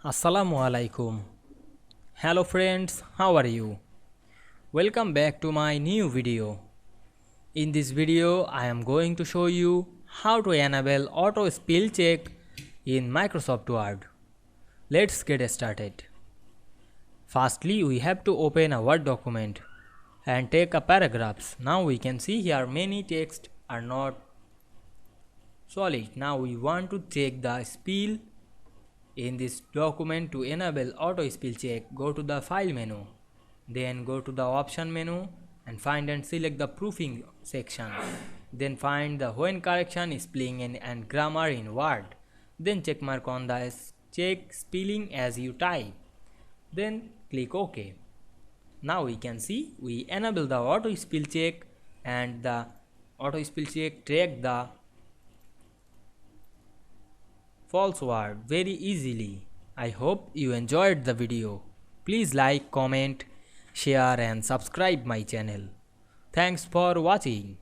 Assalamu Walaikum. Hello friends, how are you? Welcome back to my new video. In this video, I am going to show you how to enable auto spell check in Microsoft Word. Let's get started. Firstly, we have to open a Word document and take a paragraphs. Now we can see here many text are not solid. Now we want to check the spell in this document. To enable auto spell check, go to the file menu, then go to the option menu and find and select the proofing section. Then find the when correction, spelling and grammar in Word. Then check mark on the check spelling as you type. Then click OK. Now we can see we enable the auto spell check and the auto spell check track the false word very easily. I hope you enjoyed the video. Please like, comment, share and subscribe my channel. Thanks for watching.